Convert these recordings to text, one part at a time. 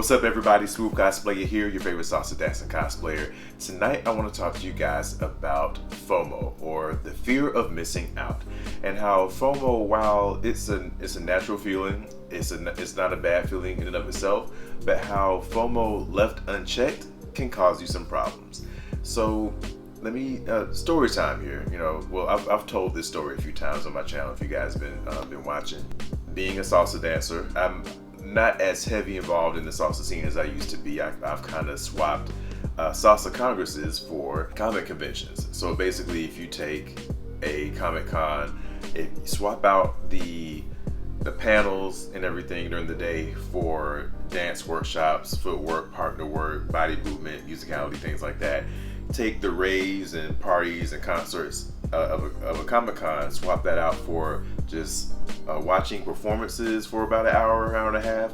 What's up, everybody? Smoove Cosplaya here, your favorite salsa dancing cosplayer. Tonight I want to talk to you guys about FOMO, or the fear of missing out, and how FOMO, while it's a natural feeling, it's not a bad feeling in and of itself, but how FOMO left unchecked can cause you some problems. So let me story time here. I've told this story a few times on my channel if you guys been watching. Being a salsa dancer, I'm not as heavy involved in the salsa scene as I used to be. I've kind of swapped salsa congresses for comic conventions. So basically, if you take a Comic Con, if you swap out the panels and everything during the day for dance workshops, footwork, partner work, body movement, musicality, things like that. Take the raves and parties and concerts of a Comic Con, swap that out for just watching performances for about an hour and a half,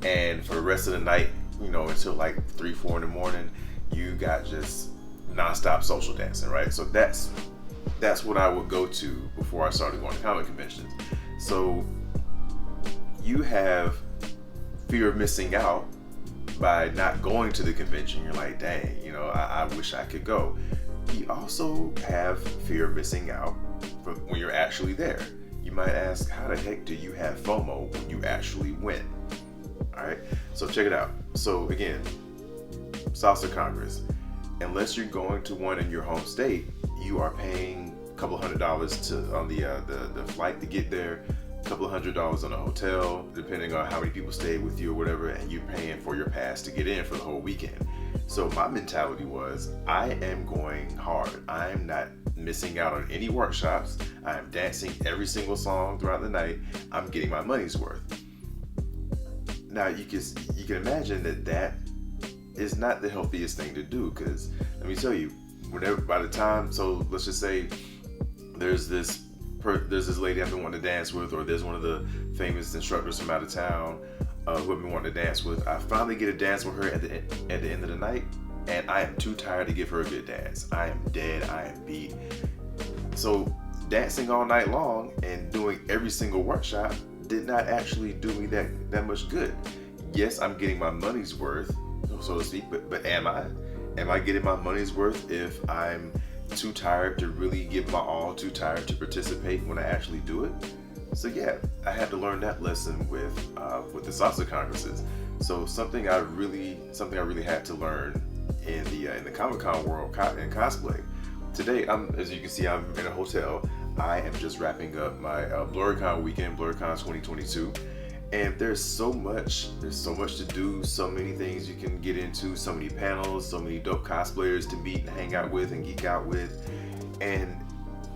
and for the rest of the night, until like 3, 4 in the morning, you got just nonstop social dancing, right? So that's what I would go to before I started going to comic conventions. So you have fear of missing out by not going to the convention. You're like, dang, I wish I could go. You also have fear of missing out from when you're actually there. You might ask, how the heck do you have FOMO when you actually win? All right, so check it out. So again, Salsa Congress, unless you're going to one in your home state, you are paying a couple $100s on the flight to get there, a couple $100s on a hotel, depending on how many people stay with you or whatever, and you're paying for your pass to get in for the whole weekend. So my mentality was, I am going hard. I am not missing out on any workshops. I am dancing every single song throughout the night. I'm getting my money's worth. Now you can imagine that is not the healthiest thing to do, because let me tell you, so let's just say there's this lady I've been wanting to dance with, or there's one of the famous instructors from out of town who I've been wanting to dance with. I finally get a dance with her at the end of the night, and I am too tired to give her a good dance. I am dead. I am beat. So dancing all night long and doing every single workshop did not actually do me that much good. Yes, I'm getting my money's worth, so to speak, but am I? Am I getting my money's worth if I'm too tired to really give my all, too tired to participate when I actually do it? So yeah, I had to learn that lesson with the salsa congresses. So something I really had to learn in the Comic-Con world in cosplay. Today, as you can see, I'm in a hotel. I am just wrapping up my BlurryCon weekend, BlurryCon 2022, and there's so much to do, so many things you can get into, so many panels, so many dope cosplayers to meet and hang out with and geek out with. And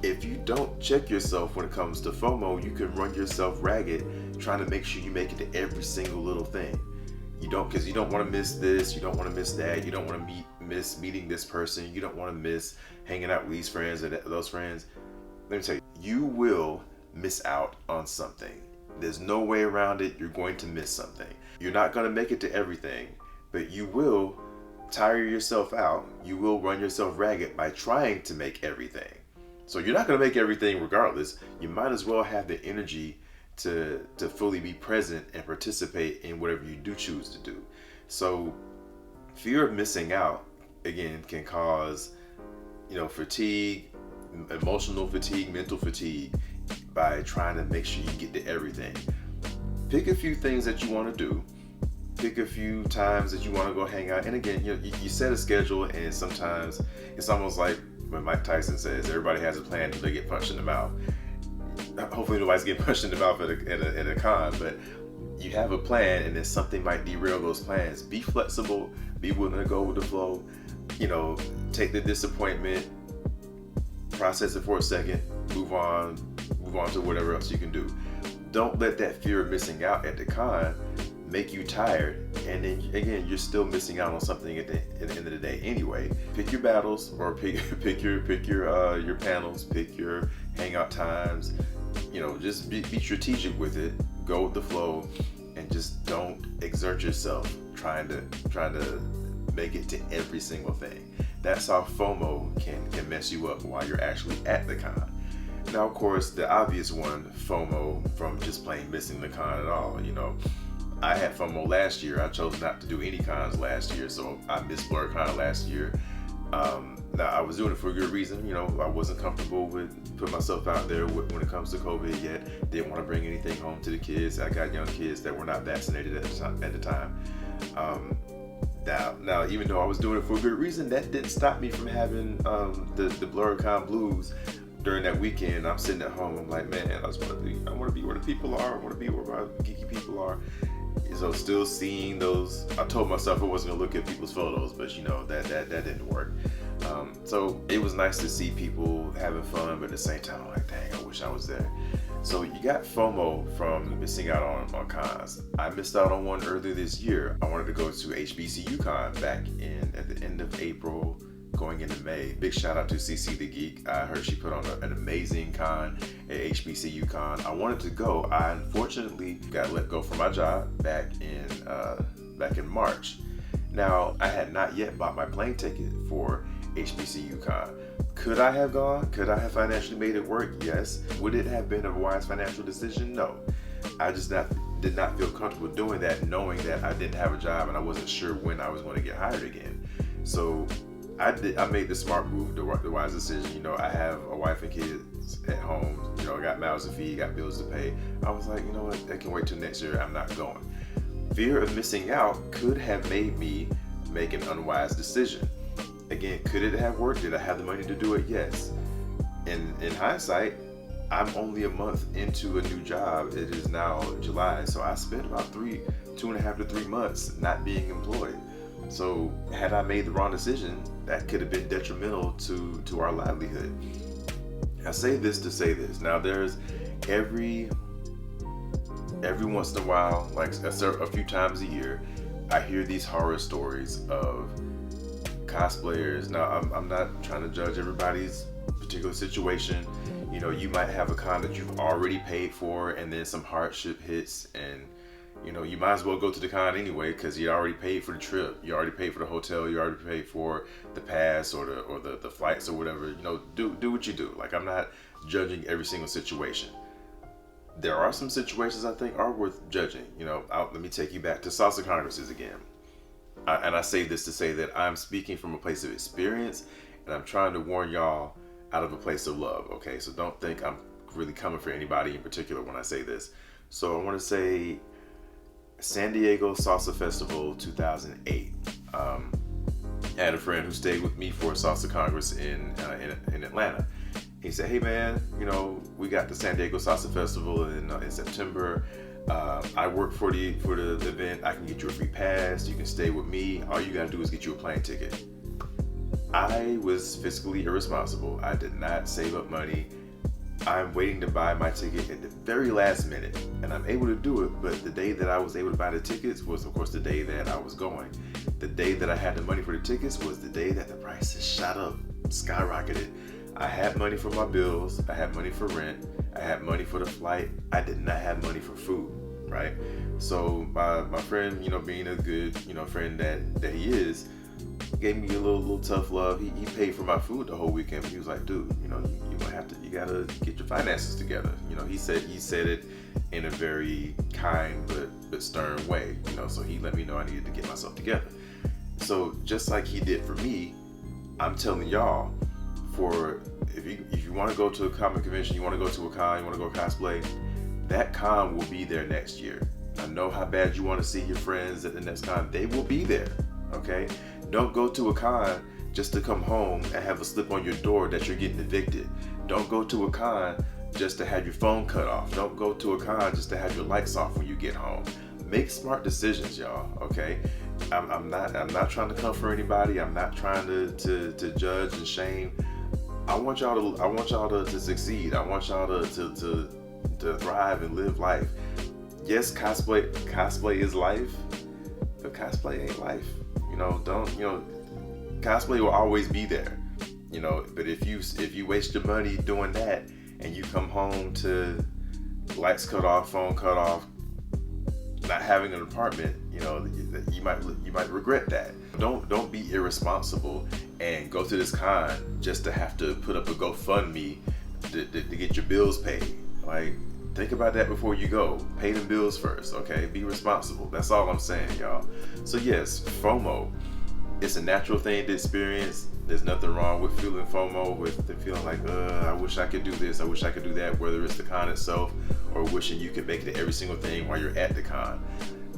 if you don't check yourself when it comes to FOMO, you can run yourself ragged trying to make sure you make it to every single little thing. Because you don't want to miss this, you don't want to miss that, you don't want to miss meeting this person, you don't want to miss hanging out with these friends or those friends. Let me tell you, you will miss out on something. There's no way around it. You're going to miss something. You're not going to make it to everything, but you will tire yourself out. You will run yourself ragged by trying to make everything. So you're not going to make everything regardless. You might as well have the energy to fully be present and participate in whatever you do choose to do. So fear of missing out, again, can cause, fatigue, emotional fatigue, mental fatigue, by trying to make sure you get to everything. Pick a few things that you want to do. Pick a few times that you want to go hang out. And again, you set a schedule, and sometimes it's almost like when Mike Tyson says, everybody has a plan until they get punched in the mouth. Hopefully nobody's getting punched in the mouth at a con, but you have a plan, and then something might derail those plans. Be flexible, be willing to go with the flow, take the disappointment, process it for a second, move on to whatever else you can do. Don't let that fear of missing out at the con make you tired, and then again, you're still missing out on something at the end of the day anyway. Pick your battles, or pick your panels, pick your hangout times. Just be strategic with it. Go with the flow, and just don't exert yourself trying to make it to every single thing. That's how FOMO can mess you up while you're actually at the con. Now, of course, the obvious one, FOMO, from just plain missing the con at all. I had FOMO last year. I chose not to do any cons last year, so I missed BlurCon last year. Now I was doing it for a good reason. You know, I wasn't comfortable with putting myself out there when it comes to COVID yet. Didn't want to bring anything home to the kids. I got young kids that were not vaccinated at the time. Now, even though I was doing it for a good reason, that didn't stop me from having the BlurCon blues during that weekend. I'm sitting at home. I'm like, man, I want to be where the people are. I want to be where my geeky people are. So still seeing those. I told myself I wasn't gonna look at people's photos, but you know that didn't work. So it was nice to see people having fun, but at the same time, I'm like, dang, I wish I was there. So you got FOMO from missing out on cons. I missed out on one earlier this year. I wanted to go to HBCU Con back at the end of April, going into May. Big shout out to CC the Geek. I heard she put on an amazing con at HBCU Con. I wanted to go. I unfortunately got let go from my job back in March. Now, I had not yet bought my plane ticket for HBCU Con. Could I have gone? Could I have financially made it work? Yes. Would it have been a wise financial decision? No. I just did not feel comfortable doing that, knowing that I didn't have a job and I wasn't sure when I was going to get hired again. So I made the smart move, the wise decision. You know, I have a wife and kids at home. You know, I got mouths to feed, got bills to pay. I was like, you know what, that can wait till next year. I'm not going. Fear of missing out could have made me make an unwise decision. Again, could it have worked? Did I have the money to do it? Yes. In hindsight, I'm only a month into a new job. It is now July, so I spent about 2.5 to 3 months not being employed. So had I made the wrong decision, that could have been detrimental to our livelihood. I say this to say this. Now there's every once in a while, like a few times a year, I hear these horror stories of cosplayers. Now I'm not trying to judge everybody's particular situation. You know, you might have a con that you've already paid for and then some hardship hits, and you know, you might as well go to the con anyway because you already paid for the trip, you already paid for the hotel, you already paid for the pass or the flights or whatever. You know, do what you do. Like, I'm not judging every single situation. There are some situations I think are worth judging. You know, let me take you back to salsa congresses again. And I say this to say that I'm speaking from a place of experience, and I'm trying to warn y'all out of a place of love, okay? So don't think I'm really coming for anybody in particular when I say this. So I want to say San Diego Salsa Festival 2008. I had a friend who stayed with me for a Salsa Congress in Atlanta. He said, hey man, you know, we got the San Diego Salsa Festival in September. I work for the event. I can get you a free pass. You can stay with me. All you gotta do is get you a plane ticket. I was fiscally irresponsible. I did not save up money. I'm waiting to buy my ticket at the very last minute, and I'm able to do it, but the day that I was able to buy the tickets was, of course, the day that I was going. The day that I had the money for the tickets was the day that the prices shot up, skyrocketed. I had money for my bills, I had money for rent, I had money for the flight. I did not have money for food, right? So my friend, you know, being a good, you know, friend that he is, gave me a little tough love. He paid for my food the whole weekend. But he was like, dude, you know, you gotta get your finances together. You know, he said it in a very kind but stern way. You know, so he let me know I needed to get myself together. So just like he did for me, I'm telling y'all, if you want to go to a comic convention, you want to go to a con, you want to go cosplay, that con will be there next year. I know how bad you want to see your friends at the next con. They will be there. Okay? Don't go to a con just to come home and have a slip on your door that you're getting evicted. Don't go to a con just to have your phone cut off. Don't go to a con just to have your lights off when you get home. Make smart decisions, y'all. Okay? I'm not trying to come for anybody. I'm not trying to judge and shame. I want y'all to succeed. I want y'all to thrive and live life. Yes, cosplay is life, but cosplay ain't life. You know, cosplay will always be there. You know, but if you waste your money doing that and you come home to lights cut off, phone cut off, not having an apartment, you know, you might regret that. Don't be irresponsible and go to this con just to have to put up a GoFundMe to get your bills paid. Like, think about that before you go. Pay them bills first, okay? Be responsible. That's all I'm saying, y'all. So yes, FOMO. It's a natural thing to experience. There's nothing wrong with feeling FOMO, with the feeling like, I wish I could do this, I wish I could do that, whether it's the con itself or wishing you could make it to every single thing while you're at the con.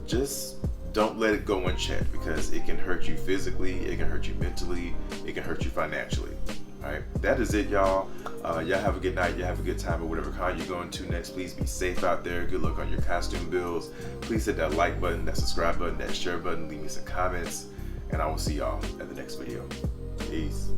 Just don't let it go unchecked, because it can hurt you physically, it can hurt you mentally, it can hurt you financially. Alright, that is it, y'all. Y'all have a good night, y'all have a good time at whatever con you're going to next. Please be safe out there. Good luck on your costume builds. Please hit that like button, that subscribe button, that share button, leave me some comments, and I will see y'all at the next video. Peace.